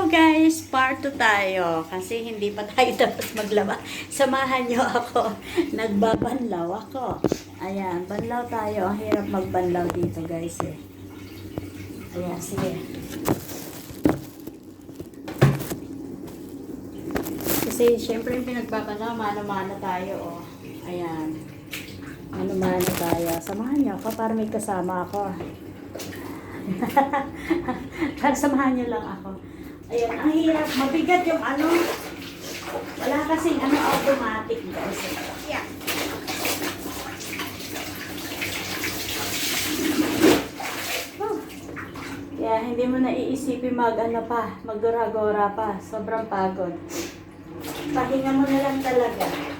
guys, part 2 tayo kasi hindi pa tayo tapos maglaba. Samahan nyo ako. Nagbabanlaw ako. Ayan, banlaw tayo. Ang hirap magbanlaw dito guys eh. Ayan, sige. Kasi syempre yung pinagbabanlaw, mano-mano tayo oh. Ayan. Mano-mano tayo. Samahan nyo ako para may kasama ako. Para samahan nyo lang ako. Ayan, ang hirap. Mabigat yung ano. Wala kasing ano automatic guys. Yeah. Kaya hindi mo na iisipin ano pa, maggora-gora pa. Sobrang pagod. Pahinga mo na lang talaga.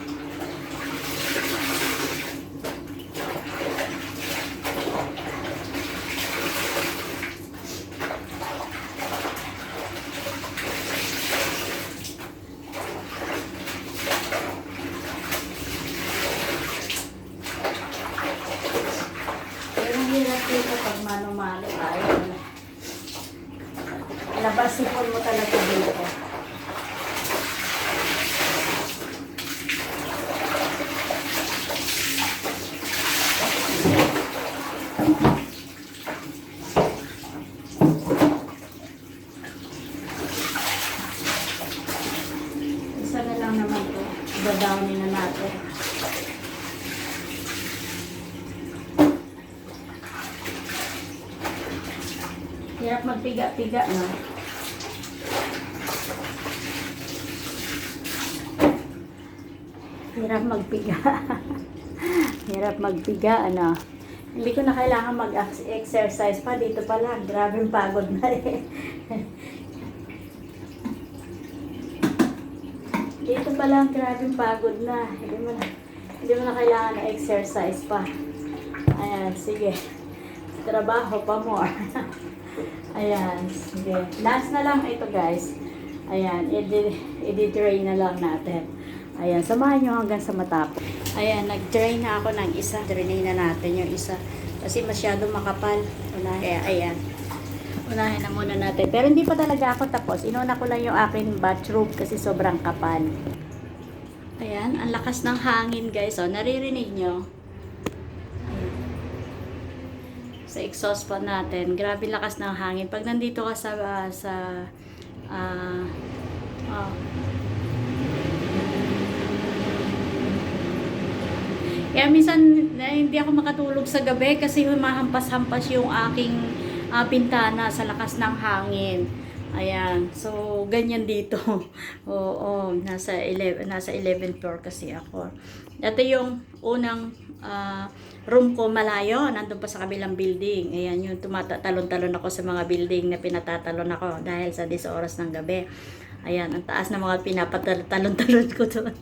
Pag mano-mano tayo, labasipon mo talaga dito. Isa na lang naman to. Dadawnin na natin. Hirap magpiga-piga, no? Hirap magpiga. Hirap magpiga, ano? Hindi ko na kailangan mag-exercise pa. Dito pa lang. Grabe yung pagod na eh. Dito pa lang. Grabe yung pagod na. Hindi mo na kailangan na exercise pa. Ayan, sige. Trabaho pa more. Ayan, sige. Last na lang ito guys. Ayan, i-drain na lang natin. Ayan, samahan nyo hanggang sa matapos. Ayan, nag-drain na ako ng isa. Drain na natin yung isa. Kasi masyado makapal. Kaya, ayan. Unahin na muna natin. Pero hindi pa talaga ako tapos. Inuna ko lang yung akin bathrobe kasi sobrang kapal. Ayan, ang lakas ng hangin guys. O, naririnig nyo? Sa exhaust fan natin. Grabe lakas ng hangin. Pag nandito ka Kaya minsan hindi ako makatulog sa gabi kasi humahampas-hampas yung aking pintana sa lakas ng hangin. Ayan. So, ganyan dito. Oo, nasa 11th floor kasi ako. Ito yung unang room ko malayo, nandun pa sa kabilang building. Ayan, yung talon-talon ako sa mga building na pinatatalon ako dahil sa 10 oras ng gabi. Ayan, ang taas ng mga pinapatalon-talon ko doon.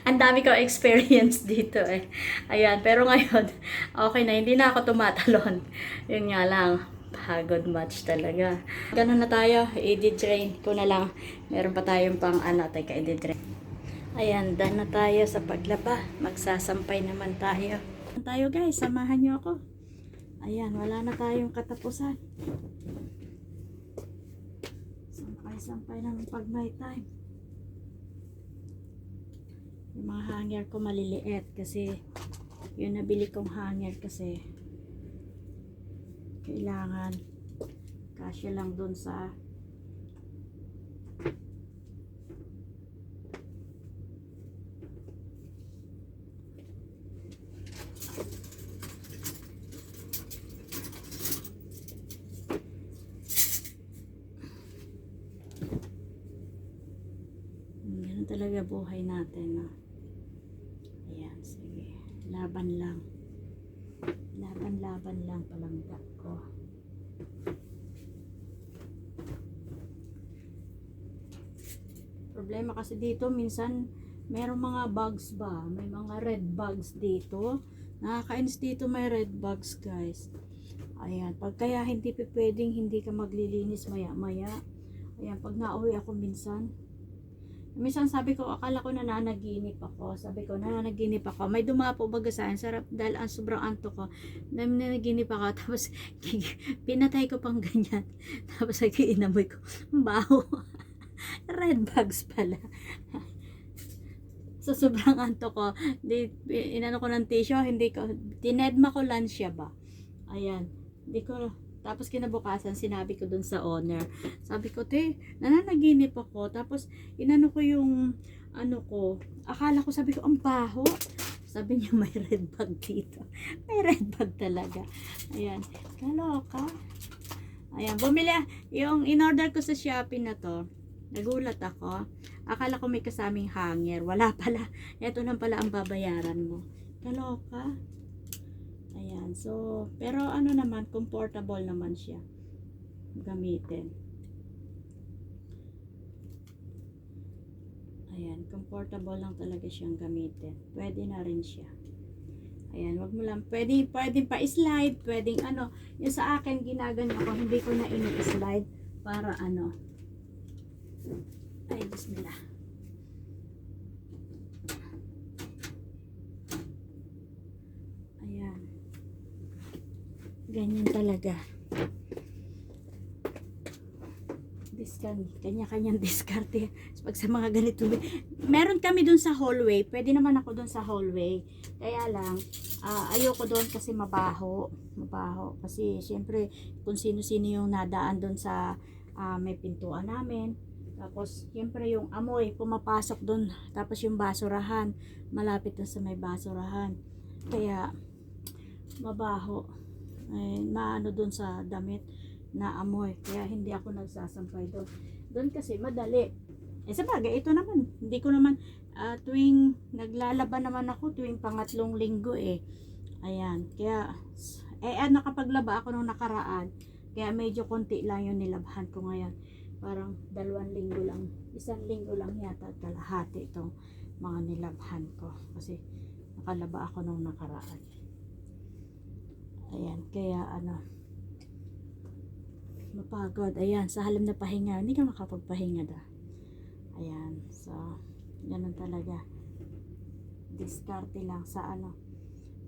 Ang dami ko experience dito eh. Ayan, pero ngayon, okay na, hindi na ako tumatalon. Yun nga lang, pagod much talaga. Ganun na tayo, i-drain ko na lang. Meron pa tayong pang teka, i-drain. Ayan, done na tayo sa paglaba. Magsasampay naman tayo. Tayo guys, samahan nyo ako. Ayan, wala na tayong katapusan. Sampay naman pag may time. Yung mga hanger ko maliliit kasi yung nabili kong hanger kasi kailangan kasya lang dun sa ganun talaga buhay natin, no? Ayan, sige. Laban lang. Laban lang palangga ko. Problema kasi dito, minsan merong mga bugs ba? May mga red bugs dito. Nakakainis dito may red bugs, guys. Ayan, pag kaya hindi pwedeng hindi ka maglilinis maya-maya. Ayan, pag nauwi ako minsan, sabi ko, akala ko nananaginip ako. Sabi ko, nananaginip ako. May dumapo baga sa akin. Sarap dahil ang sobrang antok ko. Nananaginip ako. Tapos, pinatay ko pang ganyan. Tapos, inamoy ko. Baho. red bags pala. So, sobrang anto ko. Inano ko ng tissue, hindi ko, tinedma ko lang siya ba. Ayan. Hindi ko, tapos kinabukasan, sinabi ko dun sa owner. Sabi ko, te, nananaginip ako. Tapos, inano ko yung, ano ko, akala ko, sabi ko, ang baho. Sabi niya, may red bag dito. May red bag talaga. Ayan. Kaloka. Ayan. Bumili, yung in-order ko sa Shopee na to, nagulat ako. Akala ko may kasaming hanger. Wala pala. Ito lang pala ang babayaran mo. Kaloka. Ayan. So, pero ano naman, comfortable naman siya. Gamitin. Ayan. Comfortable lang talaga siyang gamitin. Pwede na rin siya. Ayan. Wag mo lang. Pwede pa-slide. Pwedeng ano. Yung sa akin, ginaganyan ko. Hindi ko na ini-slide. Para ano. Ay, bismillah. Ayan. Ganyan talaga. Kanya-kanyang diskarte. Pag sa mga ganito. Meron kami dun sa hallway. Pwede naman ako dun sa hallway. Kaya lang, ayoko dun kasi mabaho. Mabaho. Kasi, syempre, kung sino-sino yung nadaan dun sa may pintuan namin. Tapos, siyempre yung amoy, pumapasok dun. Tapos yung basurahan, malapit na sa may basurahan. Kaya, mabaho. Ay, maano dun sa damit na amoy. Kaya hindi ako nagsasampay dun. Dun kasi madali. Eh sabagay, ito naman. Hindi ko naman, tuwing naglalaban naman ako, tuwing pangatlong linggo eh. Ayan. Kaya, nakapaglaba ako nung nakaraan. Kaya medyo konti lang yung nilabhan ko ngayon. Parang 2 linggo lang, 1 linggo lang yata kalahati itong mga nilabhan ko kasi nakalaba ako nung nakaraan. Ayan, kaya ano, mapagod. Ayan, sa halip na pahinga, hindi ka makapagpahinga da. Ayan, so ganun talaga. Diskarte lang sa ano,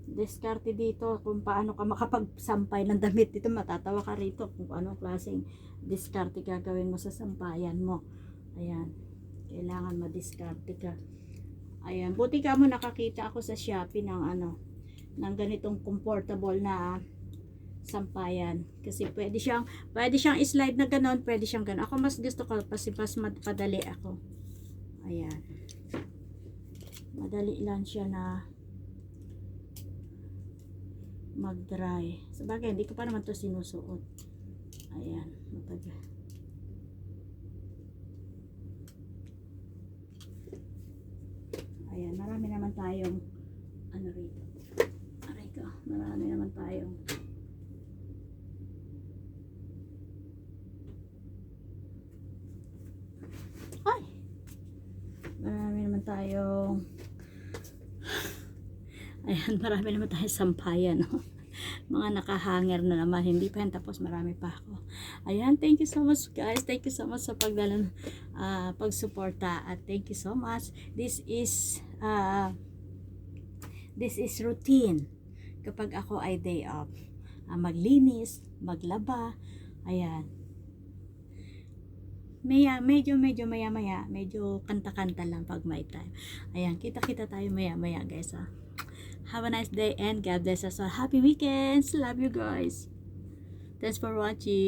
diskarte dito kung paano ka makapagsampay ng damit dito. Matatawa ka rito kung anong klaseng diskarte gagawin mo sa sampayan mo. Ayan, kailangan madiskarte ka. Ayan, buti ka mo nakakita ako sa Shopee ng ano, ng ganitong comfortable na sampayan. Kasi pwede siyang slide na ganon, pwede siyang ganon. Ako mas gusto ko kasi mas madali ako. Ayan, madali lang siya na mag-dry. Sabagay, hindi ko pa naman to sinusuot. Ayan, matagal. Ayan, marami naman tayong ano rito. Aray ko, marami naman tayong marami naman tayong ayan, marami naman tayong sampayan, no? Mga nakahanger na naman, hindi pa yan tapos, marami pa ako. Ayan, thank you so much guys, thank you so much sa pagsuporta, at thank you so much. This is routine kapag ako ay day off. Maglinis, maglaba, ayan. Medyo maya-maya, medyo kanta-kanta lang pag may time. Ayan, kita-kita tayo maya-maya guys, ha. Have a nice day and God bless us all. Happy weekends. Love you guys. Thanks for watching.